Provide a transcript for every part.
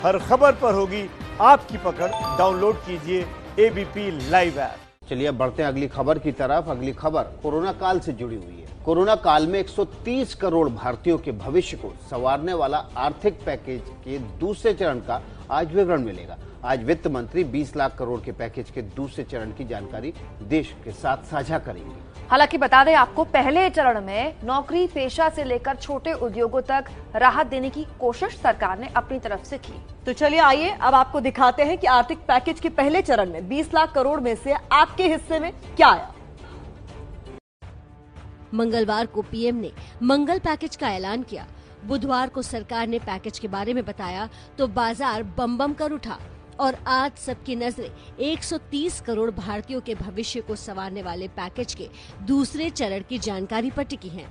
हर खबर पर होगी आपकी पकड़। डाउनलोड कीजिए एबीपी लाइव ऐप। चलिए अब बढ़ते हैं अगली खबर की तरफ। अगली खबर कोरोना काल से जुड़ी हुई है। कोरोना काल में 130 करोड़ भारतीयों के भविष्य को संवारने वाला आर्थिक पैकेज के दूसरे चरण का आज विवरण मिलेगा। आज वित्त मंत्री 20 लाख करोड़ के पैकेज के दूसरे चरण की जानकारी देश के साथ साझा करेंगे। हालांकि बता दें आपको, पहले चरण में नौकरी पेशा से लेकर छोटे उद्योगों तक राहत देने की कोशिश सरकार ने अपनी तरफ से की। तो चलिए आइए अब आपको दिखाते हैं कि आर्थिक पैकेज के पहले चरण में 20 लाख करोड़ में से आपके हिस्से में क्या आया। मंगलवार को पीएम ने मंगल पैकेज का ऐलान किया। बुधवार को सरकार ने पैकेज के बारे में बताया तो बाजार बम बम कर उठा और आज सबकी नजरें 130 करोड़ भारतीयों के भविष्य को संवारने वाले पैकेज के दूसरे चरण की जानकारी पर टिकी हैं।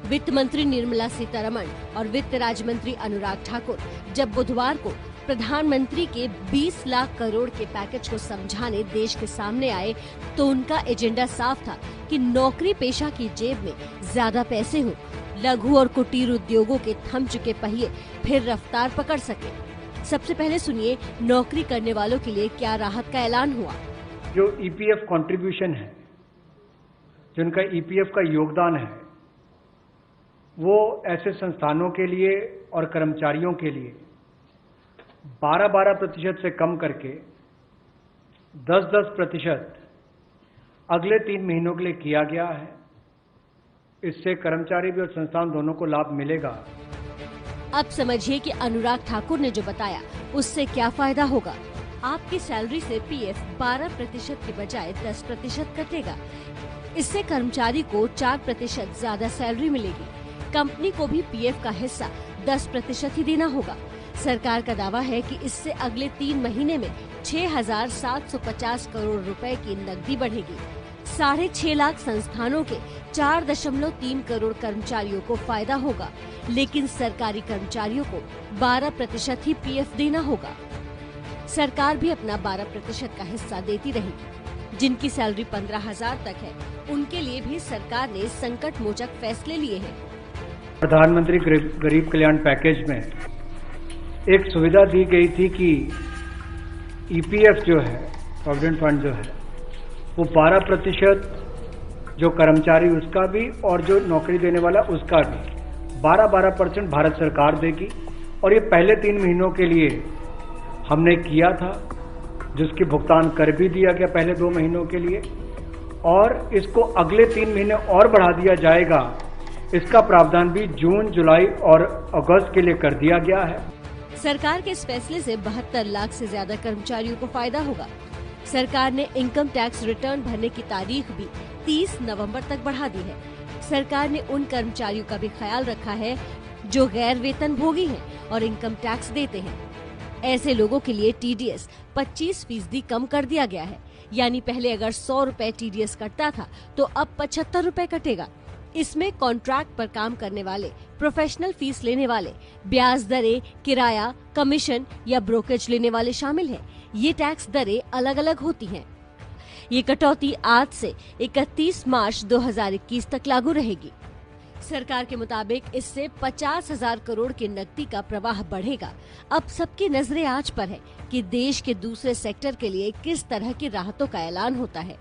वित्त मंत्री निर्मला सीतारमण और वित्त राज्य मंत्री अनुराग ठाकुर जब बुधवार को प्रधानमंत्री के 20 लाख करोड़ के पैकेज को समझाने देश के सामने आए तो उनका एजेंडा साफ था कि नौकरी पेशा की जेब में ज्यादा पैसे हों, लघु और कुटीर उद्योगों के थम चुके पहिए फिर रफ्तार पकड़ सके। सबसे पहले सुनिए नौकरी करने वालों के लिए क्या राहत का ऐलान हुआ। जो ईपीएफ कंट्रीब्यूशन है, जिनका ईपीएफ का योगदान है, वो ऐसे संस्थानों के लिए और कर्मचारियों के लिए 12% से कम करके 10% अगले 3 महीनों के लिए किया गया है। इससे कर्मचारी भी और संस्थान दोनों को लाभ मिलेगा। अब समझिए कि अनुराग ठाकुर ने जो बताया उससे क्या फायदा होगा। आपकी सैलरी से पीएफ 12% के बजाय 10% कटेगा। इससे कर्मचारी को 4% ज्यादा सैलरी मिलेगी। कंपनी को भी पीएफ का हिस्सा 10% ही देना होगा। सरकार का दावा है कि इससे अगले 3 महीने में 6,750 करोड़ रुपए की नकदी बढ़ेगी। 6.5 लाख संस्थानों के 4.3 करोड़ कर्मचारियों को फायदा होगा, लेकिन सरकारी कर्मचारियों को 12% ही पीएफ देना होगा। सरकार भी अपना 12% का हिस्सा देती रहेगी। जिनकी सैलरी 15,000 तक है उनके लिए भी सरकार ने संकट मोचक फैसले लिए हैं। प्रधानमंत्री गरीब कल्याण पैकेज में एक सुविधा दी गई थी कि ईपीएफ जो है, प्रोविडेंट फंड जो है, वो 12% जो कर्मचारी उसका भी और जो नौकरी देने वाला उसका भी 12% भारत सरकार देगी। और ये पहले 3 महीनों के लिए हमने किया था, जिसकी भुगतान कर भी दिया गया पहले 2 महीनों के लिए, और इसको अगले 3 महीने और बढ़ा दिया जाएगा। इसका प्रावधान भी जून, जुलाई और अगस्त के लिए कर दिया गया है। सरकार के इस फैसले से 72 लाख से ज्यादा कर्मचारियों को फायदा होगा। सरकार ने इनकम टैक्स रिटर्न भरने की तारीख भी 30 नवंबर तक बढ़ा दी है। सरकार ने उन कर्मचारियों का भी ख्याल रखा है जो गैर वेतन भोगी हैं और इनकम टैक्स देते हैं। ऐसे लोगों के लिए टीडीएस 25% कम कर दिया गया है। यानी पहले अगर 100 रुपए टीडीएस कटता था तो अब 75 रुपए कटेगा। इसमें कॉन्ट्रैक्ट पर काम करने वाले, प्रोफेशनल फीस लेने वाले, ब्याज दरें, किराया, कमीशन या ब्रोकरेज लेने वाले शामिल हैं। ये टैक्स दरें अलग अलग होती हैं। ये कटौती आज से 31 मार्च 2021 तक लागू रहेगी। सरकार के मुताबिक इससे 50,000 करोड़ की नकदी का प्रवाह बढ़ेगा। अब सबकी नजरें आज पर है कि देश के दूसरे सेक्टर के लिए किस तरह की राहतों का ऐलान होता है।